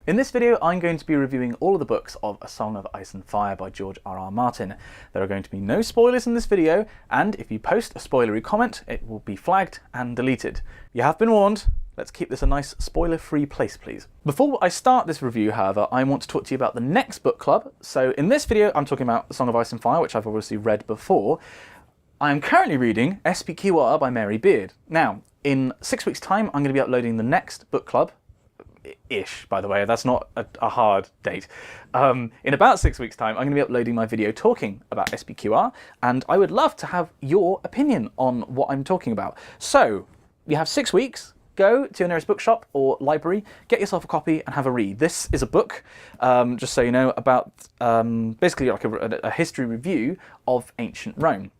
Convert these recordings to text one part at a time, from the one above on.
In this video, I'm going to be reviewing all of the books of A Song of Ice and Fire by George R.R. Martin. There are going to be no spoilers in this video, and if you post a spoilery comment, it will be flagged and deleted. You have been warned. Let's keep this a nice spoiler-free place, please. Before I start this review, however, I want to talk to you about the next book club. So in this video, I'm talking about A Song of Ice and Fire, which I've obviously read before. I am currently reading SPQR by Mary Beard. Now, in 6 weeks' time, I'm going to be uploading the next book club. Ish, by the way, that's not a hard date. In about 6 weeks' time, I'm going to be uploading my video talking about SPQR, and I would love to have your opinion on what I'm talking about. So, you have 6 weeks. Go to your nearest bookshop or library, get yourself a copy and have a read. This is a book, just so you know, about basically like a history review of ancient Rome.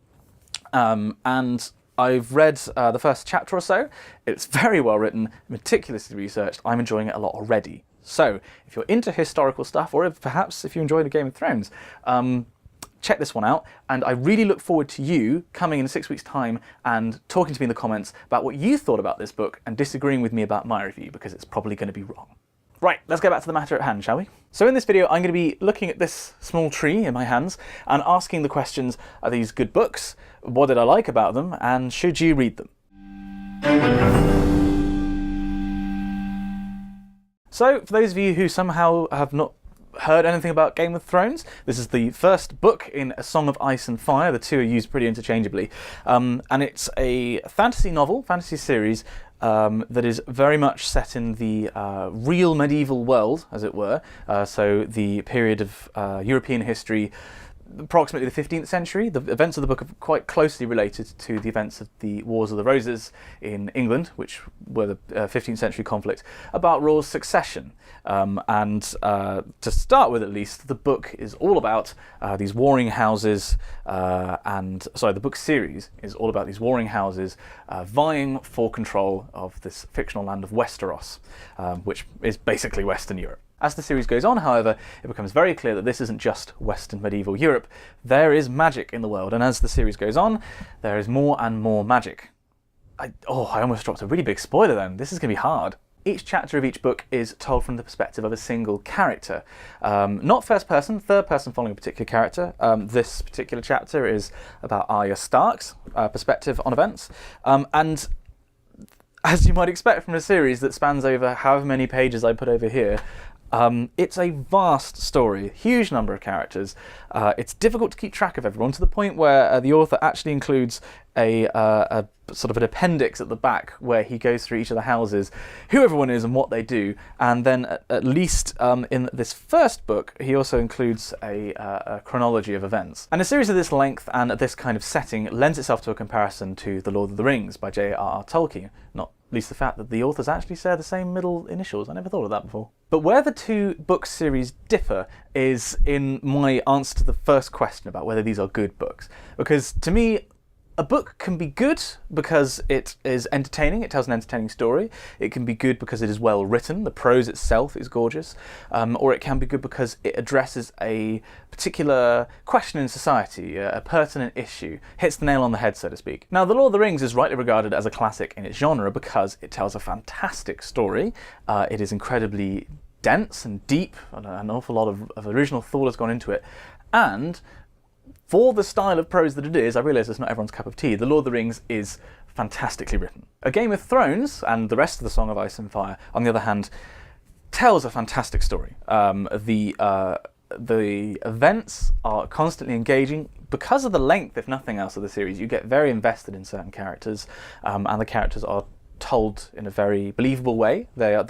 And I've read the first chapter or so. It's very well written, meticulously researched. I'm enjoying it a lot already. So if you're into historical stuff, or perhaps if you enjoy the Game of Thrones, check this one out. And I really look forward to you coming in 6 weeks' time and talking to me in the comments about what you thought about this book and disagreeing with me about my review, because it's probably going to be wrong. Right, let's get back to the matter at hand, shall we? So in this video, I'm going to be looking at this small tree in my hands and asking the questions, are these good books? What did I like about them? And should you read them? So, for those of you who somehow have not heard anything about Game of Thrones, this is the first book in A Song of Ice and Fire. The two are used pretty interchangeably. And it's a fantasy novel, fantasy series, that is very much set in the real medieval world, as it were. So the period of European history, approximately the 15th century. The events of the book are quite closely related to the events of the Wars of the Roses in England, which were the 15th century conflict about royal succession. To start with, at least, the book is all about these warring houses, the book series is all about these warring houses vying for control of this fictional land of Westeros, which is basically Western Europe. As the series goes on, however, it becomes very clear that this isn't just Western medieval Europe. There is magic in the world, and as the series goes on, there is more and more magic. I almost dropped a really big spoiler then. This is going to be hard. Each chapter of each book is told from the perspective of a single character. Not first person, third person following a particular character. This particular chapter is about Arya Stark's perspective on events. And as you might expect from a series that spans over however many pages I put over here, it's a vast story, huge number of characters. It's difficult to keep track of everyone, to the point where the author actually includes a sort of an appendix at the back where he goes through each of the houses, who everyone is and what they do. And then at least in this first book, he also includes a chronology of events. And a series of this length and this kind of setting lends itself to a comparison to The Lord of the Rings by J.R.R. Tolkien, not least the fact that the authors actually share the same middle initials. I never thought of that before. But where the two book series differ is in my answer to the first question about whether these are good books. Because to me, a book can be good because it is entertaining, it tells an entertaining story. It can be good because it is well written, the prose itself is gorgeous. Or it can be good because it addresses a particular question in society, a pertinent issue, hits the nail on the head, so to speak. Now, The Lord of the Rings is rightly regarded as a classic in its genre because it tells a fantastic story. It is incredibly dense and deep, and an awful lot of original thought has gone into it. And for the style of prose that it is, I realise it's not everyone's cup of tea, The Lord of the Rings is fantastically written. A Game of Thrones, and the rest of The Song of Ice and Fire, on the other hand, tells a fantastic story. The events are constantly engaging. Because of the length, if nothing else, of the series, you get very invested in certain characters, and the characters are told in a very believable way. They're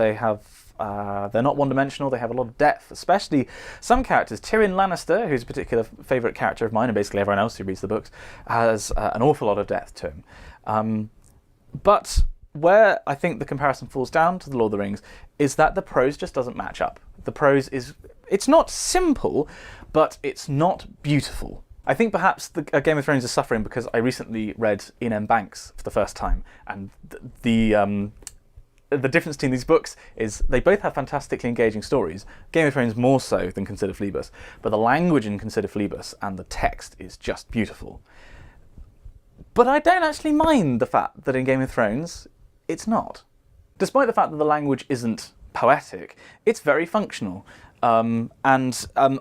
not one-dimensional, they have a lot of depth, especially some characters. Tyrion Lannister, who's a particular favourite character of mine, and basically everyone else who reads the books, has an awful lot of depth to him. But where I think the comparison falls down to The Lord of the Rings is that the prose just doesn't match up. The prose it's not simple, but it's not beautiful. I think perhaps Game of Thrones is suffering because I recently read Ian M. Banks for the first time, and the difference between these books is they both have fantastically engaging stories. Game of Thrones more so than Consider Phoebus, but the language in Consider Phoebus and the text is just beautiful. But I don't actually mind the fact that in Game of Thrones, it's not. Despite the fact that the language isn't poetic, it's very functional. I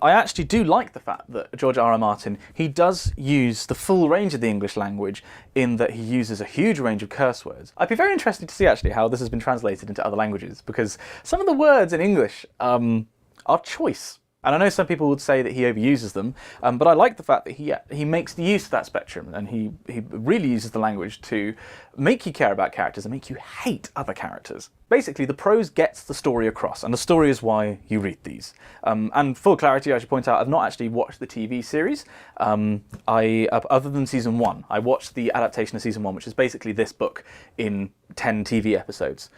actually do like the fact that George R. R. Martin, he does use the full range of the English language in that he uses a huge range of curse words. I'd be very interested to see actually how this has been translated into other languages, because some of the words in English are choice. And I know some people would say that he overuses them, but I like the fact that he makes the use of that spectrum, and he really uses the language to make you care about characters and make you hate other characters. Basically, the prose gets the story across, and the story is why you read these. And for clarity, I should point out, I've not actually watched the TV series. Other than season 1, I watched the adaptation of season 1, which is basically this book in 10 TV episodes.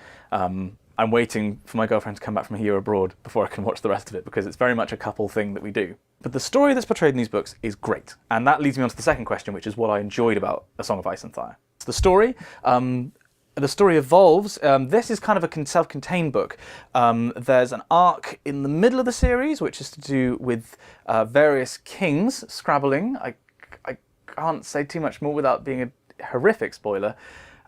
I'm waiting for my girlfriend to come back from a year abroad before I can watch the rest of it, because it's very much a couple thing that we do. But the story that's portrayed in these books is great. And that leads me on to the second question, which is what I enjoyed about A Song of Ice and Fire. The story evolves. This is kind of a self-contained book. There's an arc in the middle of the series, which is to do with various kings scrabbling. I can't say too much more without being a horrific spoiler.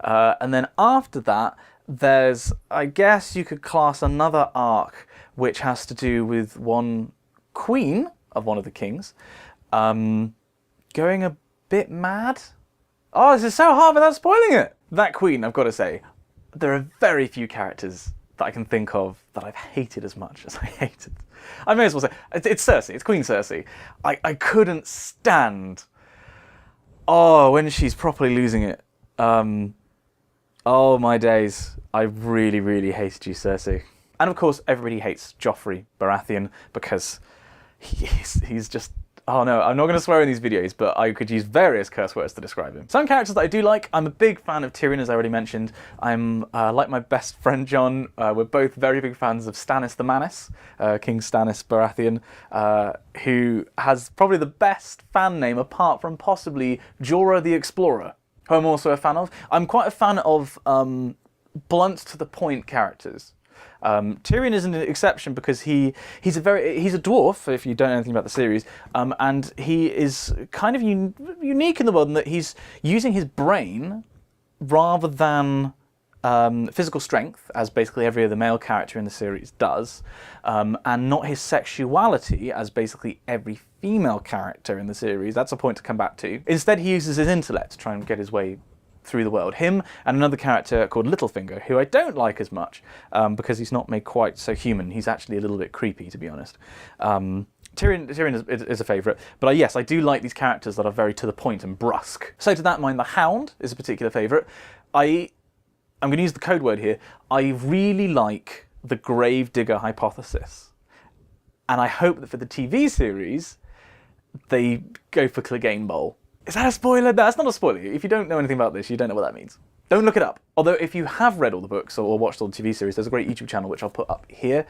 And then after that, there's, I guess you could class another arc which has to do with one queen of one of the kings going a bit mad. Oh, this is so hard without spoiling it. That queen, I've got to say, there are very few characters that I can think of that I've hated as much as I hated. I may as well say, it's Cersei, it's Queen Cersei. I couldn't stand, when she's properly losing it. Oh my days, I really, really hated you, Cersei. And of course, everybody hates Joffrey Baratheon because he's just... Oh no, I'm not going to swear in these videos, but I could use various curse words to describe him. Some characters that I do like, I'm a big fan of Tyrion, as I already mentioned. I'm, like my best friend John, we're both very big fans of Stannis the Manus, King Stannis Baratheon, who has probably the best fan name apart from possibly Jorah the Explorer, who I'm also a fan of. I'm quite a fan of blunt to the point characters. Tyrion is an exception because he's a dwarf, if you don't know anything about the series, and he is kind of unique in the world in that he's using his brain rather than physical strength, as basically every other male character in the series does, and not his sexuality, as basically every female character in the series. That's a point to come back to. Instead, he uses his intellect to try and get his way through the world. Him and another character called Littlefinger, who I don't like as much because he's not made quite so human. He's actually a little bit creepy, to be honest. Tyrion is a favourite, but yes, I do like these characters that are very to the point and brusque. So to that mind, the Hound is a particular favourite. I'm going to use the code word here. I really like the Gravedigger hypothesis, and I hope that for the TV series, they go for Clegane Bowl. Is that a spoiler? No, that's not a spoiler. If you don't know anything about this, you don't know what that means. Don't look it up. Although if you have read all the books or watched all the TV series, there's a great YouTube channel which I'll put up here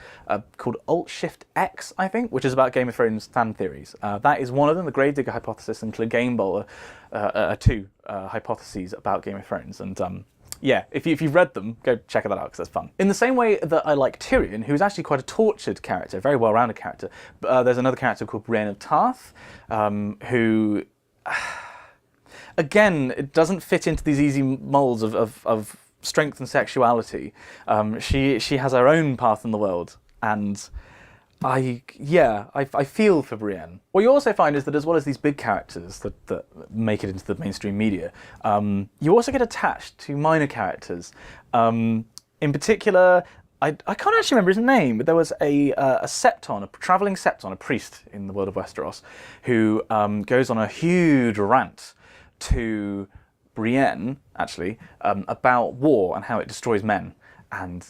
called Alt-Shift-X, I think, which is about Game of Thrones fan theories. That is one of them. The Gravedigger hypothesis and Clegane Bowl are two hypotheses about Game of Thrones. And yeah, if you've read them, go check that out because that's fun. In the same way that I like Tyrion, who's actually quite a tortured character, a very well-rounded character, there's another character called Brienne of Tarth, who... Again, it doesn't fit into these easy molds of strength and sexuality. She has her own path in the world, and I feel for Brienne. What you also find is that as well as these big characters that make it into the mainstream media, you also get attached to minor characters. In particular, I can't actually remember his name, but there was a septon, a travelling septon, a priest in the world of Westeros, who goes on a huge rant to Brienne, actually, about war and how it destroys men. And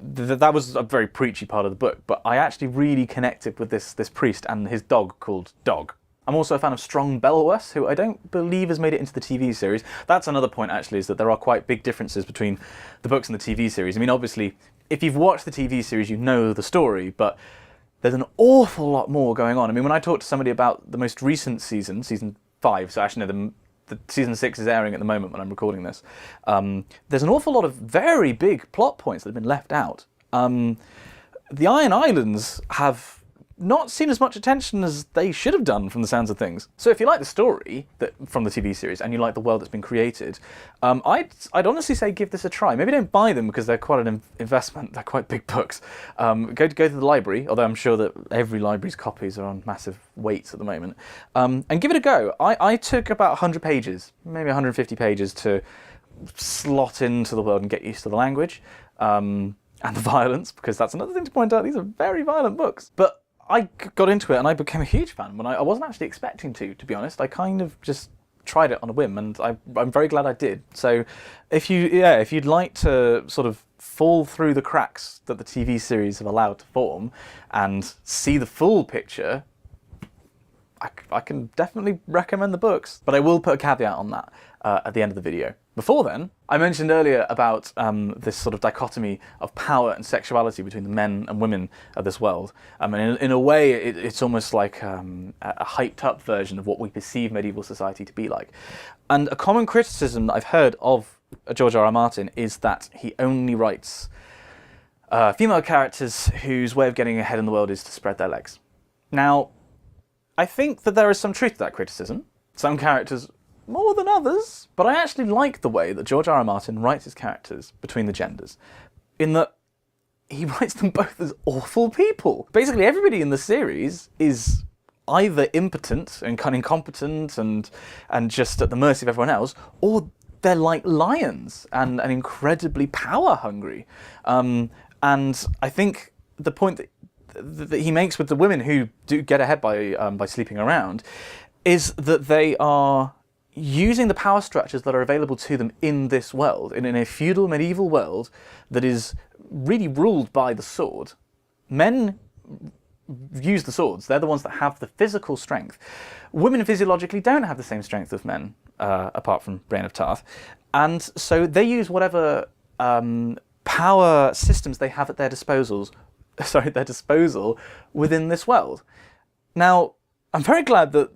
that was a very preachy part of the book, but I actually really connected with this priest and his dog called Dog. I'm also a fan of Strong Belwas, who I don't believe has made it into the TV series. That's another point, actually, is that there are quite big differences between the books and the TV series. I mean, obviously, if you've watched the TV series, you know the story, but there's an awful lot more going on. I mean, when I talk to somebody about the most recent season 5, so actually no, the season 6 is airing at the moment when I'm recording this, there's an awful lot of very big plot points that have been left out. The Iron Islands have not seen as much attention as they should have done from the sounds of things. So if you like the story from the TV series and you like the world that's been created, I'd honestly say give this a try. Maybe don't buy them because they're quite an investment. They're quite big books. Go to the library, although I'm sure that every library's copies are on massive weights at the moment, and give it a go. I took about 100 pages, maybe 150 pages to slot into the world and get used to the language and the violence, because that's another thing to point out. These are very violent books. But I got into it and I became a huge fan when I wasn't actually expecting to be honest. I kind of just tried it on a whim, and I'm very glad I did. So if you'd like to sort of fall through the cracks that the TV series have allowed to form and see the full picture, I can definitely recommend the books. But I will put a caveat on that at the end of the video. Before then, I mentioned earlier about this sort of dichotomy of power and sexuality between the men and women of this world. And in a way, it's almost like a hyped-up version of what we perceive medieval society to be like. And a common criticism that I've heard of George R.R. Martin is that he only writes female characters whose way of getting ahead in the world is to spread their legs. Now, I think that there is some truth to that criticism. Some characters more than others, but I actually like the way that George R.R. Martin writes his characters between the genders, in that he writes them both as awful people. Basically, everybody in the series is either impotent and kind of incompetent and just at the mercy of everyone else, or they're like lions and incredibly power hungry. And I think the point that he makes with the women who do get ahead by sleeping around is that they are using the power structures that are available to them in this world, in a feudal medieval world that is really ruled by the sword. Men use the swords. They're the ones that have the physical strength. Women physiologically don't have the same strength as men, apart from Brienne of Tarth. And so they use whatever power systems they have at their disposal within this world. Now, I'm very glad that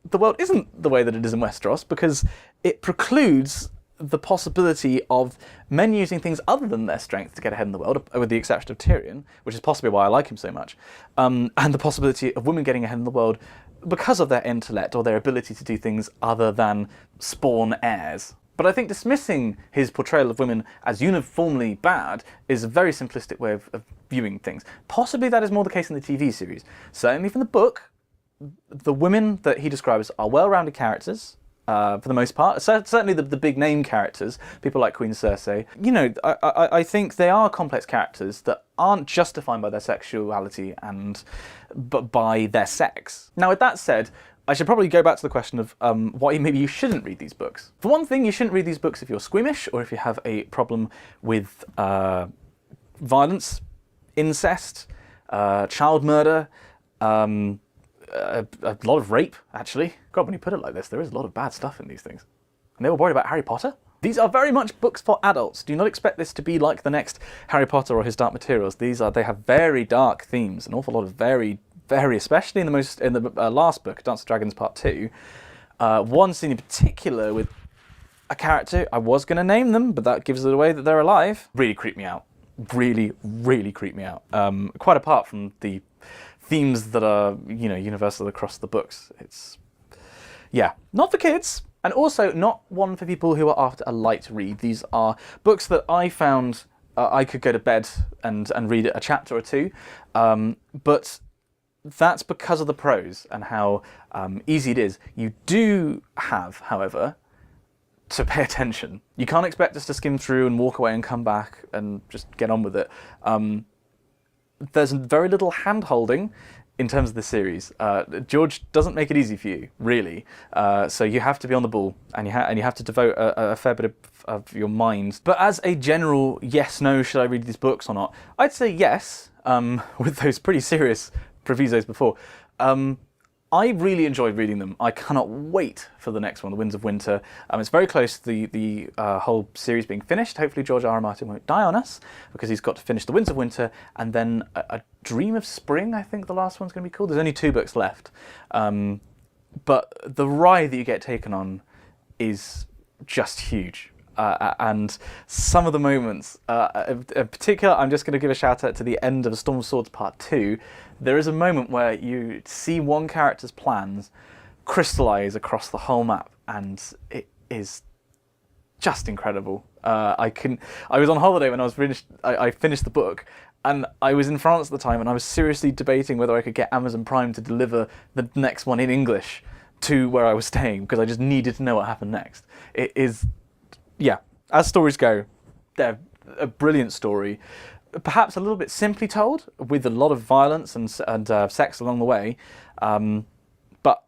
the world isn't the way that it is in Westeros, because it precludes the possibility of men using things other than their strength to get ahead in the world, with the exception of Tyrion, which is possibly why I like him so much, and the possibility of women getting ahead in the world because of their intellect or their ability to do things other than spawn heirs. But I think dismissing his portrayal of women as uniformly bad is a very simplistic way of viewing things. Possibly that is more the case in the TV series. Certainly from the book, the women that he describes are well-rounded characters, for the most part. Certainly the big name characters, people like Queen Cersei. You know, I think they are complex characters that aren't just defined by their sexuality but by their sex. Now, with that said, I should probably go back to the question of why maybe you shouldn't read these books. For one thing, you shouldn't read these books if you're squeamish or if you have a problem with violence, incest, child murder, a lot of rape, actually. God, when you put it like this, there is a lot of bad stuff in these things. And they were worried about Harry Potter? These are very much books for adults. Do not expect this to be like the next Harry Potter or His Dark Materials. They have very dark themes, an awful lot of very, especially in the last book, Dance of Dragons Part 2. One scene in particular with a character, I was going to name them, but that gives it away that they're alive. Really creeped me out. Really, really creeped me out. Quite apart from the themes that are, universal across the books. It's, not for kids, and also not one for people who are after a light read. These are books that I found I could go to bed and read a chapter or two, but that's because of the prose and how easy it is. You do have, however, to pay attention. You can't expect us to skim through and walk away and come back and just get on with it. There's very little hand-holding in terms of the series. George doesn't make it easy for you, really. So you have to be on the ball, and you have to devote a fair bit of your mind. But as a general yes, no, should I read these books or not? I'd say yes, with those pretty serious provisos before. I really enjoyed reading them. I cannot wait for the next one, The Winds of Winter. It's very close to the whole series being finished. Hopefully George R.R. Martin won't die on us, because he's got to finish The Winds of Winter and then a Dream of Spring, I think the last one's going to be called. There's only 2 books left. But the ride that you get taken on is just huge. and some of the moments, in particular, I'm just going to give a shout out to the end of Storm of Swords Part 2. There is a moment where you see one character's plans crystallize across the whole map, and it is just incredible. I was on holiday when I finished the book, and I was in France at the time, and I was seriously debating whether I could get Amazon Prime to deliver the next one in English to where I was staying, because I just needed to know what happened next. It is, yeah, as stories go, they're a brilliant story. Perhaps a little bit simply told, with a lot of violence and sex along the way, but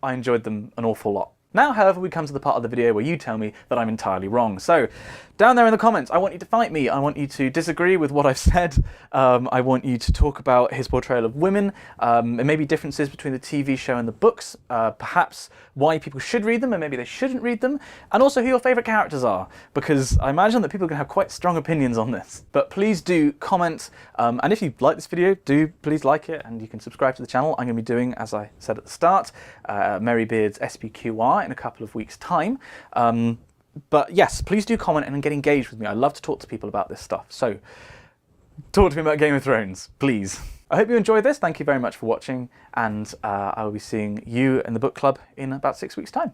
I enjoyed them an awful lot. Now, however, we come to the part of the video where you tell me that I'm entirely wrong. So, down there in the comments, I want you to fight me. I want you to disagree with what I've said. I want you to talk about his portrayal of women, and maybe differences between the TV show and the books, perhaps why people should read them and maybe they shouldn't read them, and also who your favourite characters are, because I imagine that people are going to have quite strong opinions on this. But please do comment, and if you like this video, do please like it, and you can subscribe to the channel. I'm going to be doing, as I said at the start, Merrybeard's SPQR in a couple of weeks' time. But yes, please do comment and get engaged with me. I love to talk to people about this stuff. So talk to me about Game of Thrones, please. I hope you enjoyed this. Thank you very much for watching, and I will be seeing you in the book club in about 6 weeks' time.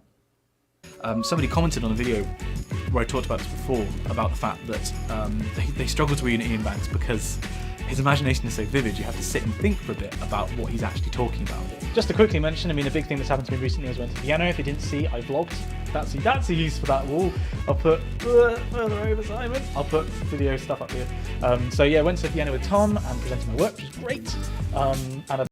Somebody commented on a video where I talked about this before, about the fact that they struggle to read Ian Banks because his imagination is so vivid, you have to sit and think for a bit about what he's actually talking about. Just to quickly mention, I mean, a big thing that's happened to me recently is I went to Vienna. If you didn't see, I vlogged. That's a use for that wall. I'll put further over, Simon. I'll put video stuff up here. So yeah, I went to Vienna with Tom and presented my work, which was great. And